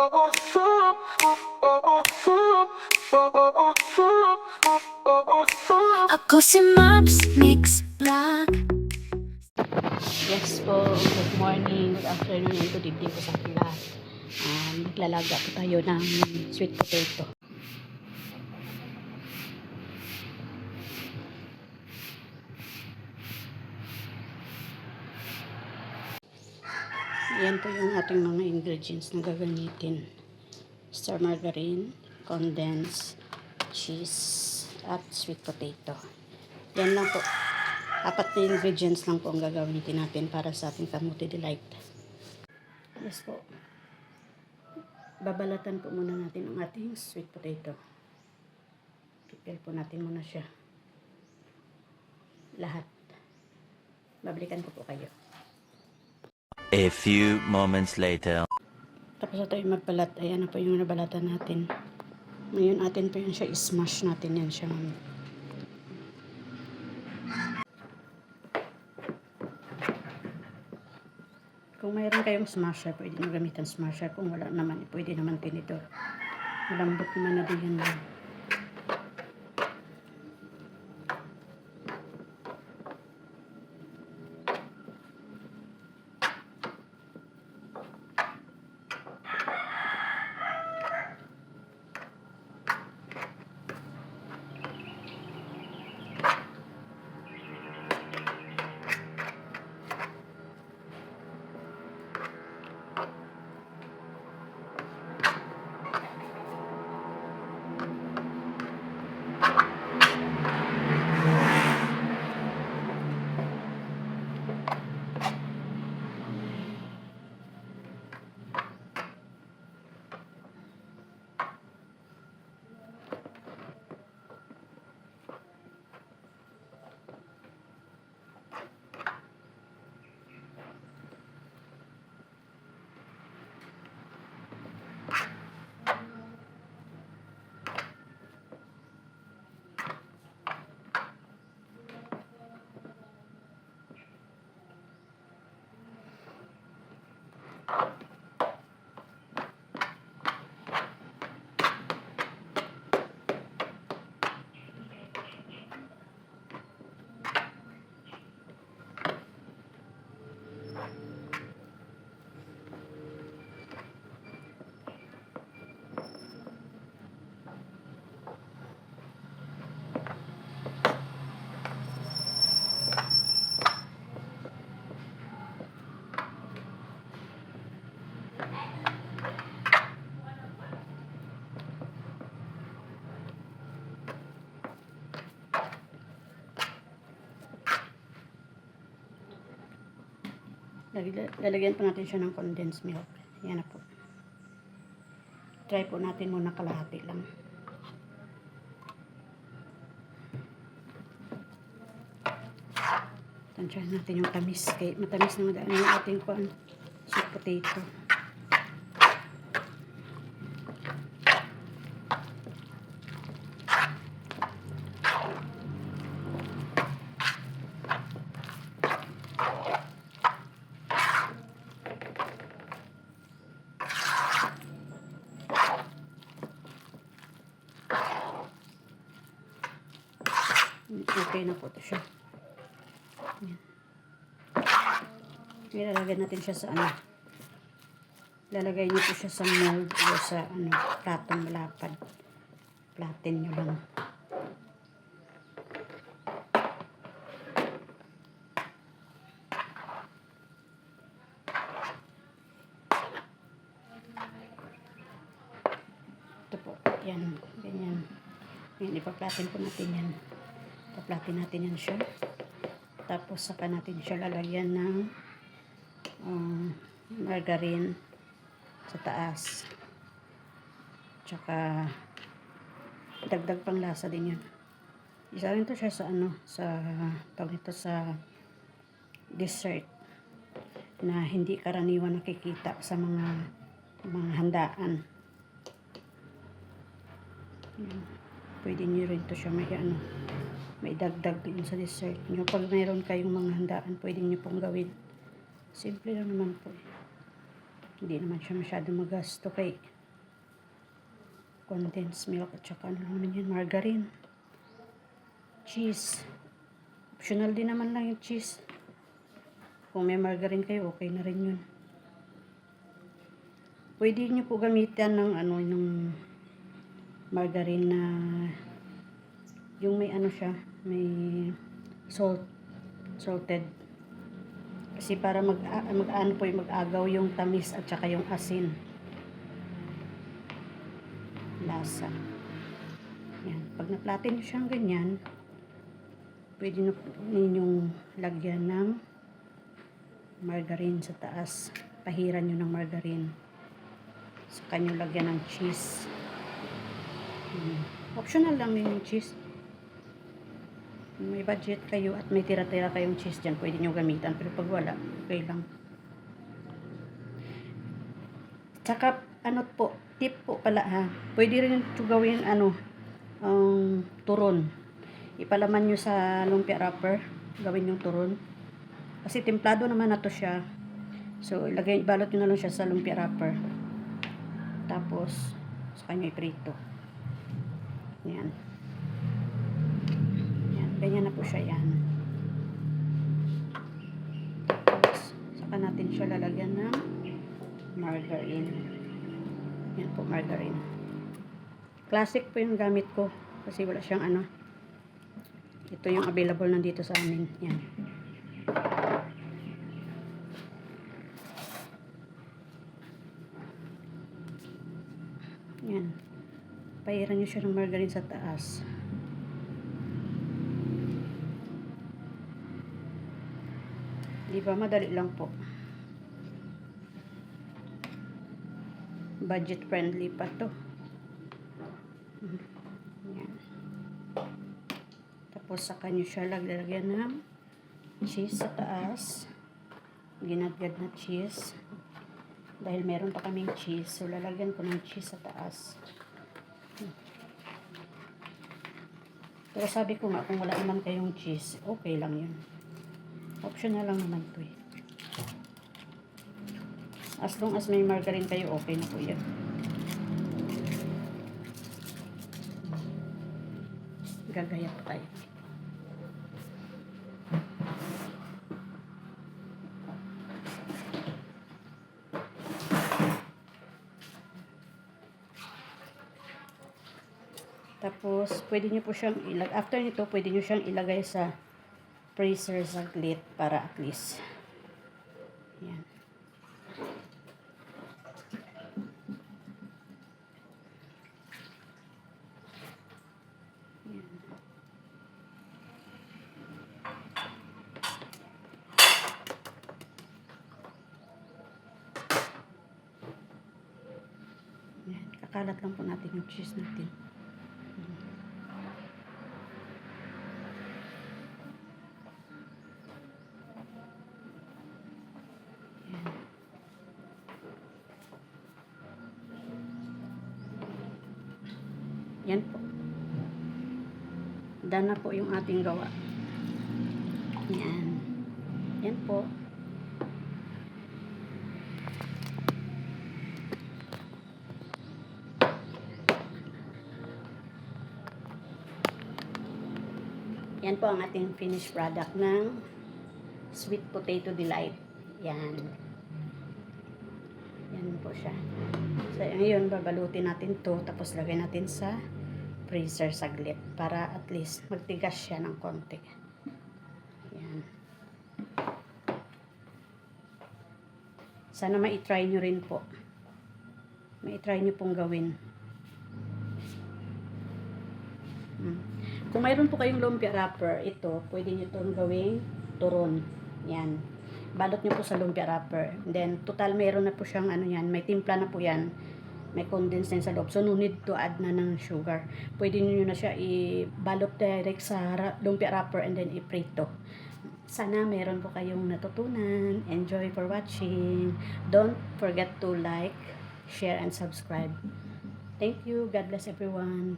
Ako si Maps Mix Vlog. Yes po, good morning, good afternoon, and good evening po sa ating lahat. Naglalaga po tayo ng sweet potato. Yan po yung ating mga ingredients na gagamitin. Star margarine, condensed cheese, at sweet potato. Yan lang po. Apat na ingredients lang po ang gagamitin natin para sa ating kamuti delight. Yes po. Babalatan po muna natin ang ating sweet potato. Pipil po natin muna siya. Lahat. Babalikan ko po kayo. A few moments later. Tapos na tayo magbalat. Ayan na po yung nabalatan natin. Ngayon atin po yun siya i-smash natin yan siya. Kung mayroon kayong smasher, pwede nyo gamitan smasher. Kung wala naman, pwede naman tinidor. Malambot naman na din yan. Lalagyan po natin siya ng condensed milk. Yan na po. Try po natin muna kalahati lang. Tansyahan natin yung tamis. Kaya matamis naman dahil yung ating sweet potato. Okay na po ito siya. Yan. Ilalagay natin siya sa lalagay niyo po siya sa mold o sa platong malapad. Platin nyo lang. Ito po. Yan. Ganyan. Yan. Ipa-platin po natin yan. Paplatin natin yan siya. Tapos saka natin siya lalagyan ng margarine sa taas. Tsaka dagdag pang lasa din yan. Isa rin to siya sa tawag ito sa dessert na hindi karaniwan nakikita sa mga handaan. Pwede nyo rin to siya may dagdag din sa dessert nyo. Pag mayroon kayong mga handaan, pwede nyo pong gawin. Simple lang naman po. Hindi naman siya masyado magasto kay condensed milk, at saka ano naman yan, margarine, cheese. Optional din naman lang yung cheese. Kung may margarine kayo, okay na rin yun. Pwede nyo po gamitan ng ano, ng margarine na yung may ano siya, may salted. Kasi para mag-ano po yung mag-agaw yung tamis at saka yung asin. Lasa. Yan. Pag naplatin nyo siyang ganyan, pwede nyo ninyong lagyan ng margarine sa taas. Pahiran nyo ng margarine. Saka nyo lagyan ng cheese. Optional lang din yung cheese. Kung may budget kayo at may tira-tira kayong cheese dyan, pwede nyo gamitan. Pero pag wala, okay lang. Tsaka, ano po, tip po pala ha. Pwede rin ito gawin, turon. Ipalaman nyo sa lumpia wrapper. Gawin yung turon. Kasi templado naman na to siya. So, balot nyo na lang siya sa lumpia wrapper. Tapos, sa kanya iprito. Yan. Yan. Ganyan na po siya yan. Tapos, saka natin siya lalagyan ng margarine. Yan po, margarine. Classic po yung gamit ko. Kasi wala siyang ano. Ito yung available nandito sa amin. Yan. Yan. Pahiran nyo siya ng margarine sa taas. Diba? Madali lang po. Budget friendly pa to. Yan. Tapos saka nyo siya lagyan ng cheese sa taas. Ginadgad na cheese. Dahil meron pa kaming cheese, so lalagyan ko ng cheese sa taas. Pero sabi ko nga, kung wala naman kayong cheese, okay lang yun. Optional lang naman to eh. As long as may margarine kayo, okay na po yan. Gagaya pa tayo. Tapos, pwede nyo po siyang after nito, pwede nyo siyang ilagay sa freezer saglit para at least. Yan. Yan. Yan. Kakalat lang po natin yung cheese natin. Yan po. Done na po yung ating gawa. Yan. Yan po. Yan po ang ating finished product ng Sweet Potato Delight. Yan. Yan po siya. So, ngayon, babalutin natin to tapos lagay natin sa freezer saglit para at least magtigas siya ng konti. Yan. Sana ma-try nyo rin po. Ma-try nyo pong gawin. Kung mayroon po kayong lumpia wrapper, ito, pwede nyo itong gawing turon. Yan. Balot nyo po sa lumpia wrapper. Then, total meron na po siyang ano yan. May timpla na po yan. May condensed din sa loob. So, no need to add na ng sugar. Pwede nyo na siya i-balot direct sa lumpia wrapper and then i-prito. Sana meron po kayong natutunan. Enjoy for watching. Don't forget to like, share, and subscribe. Thank you. God bless everyone.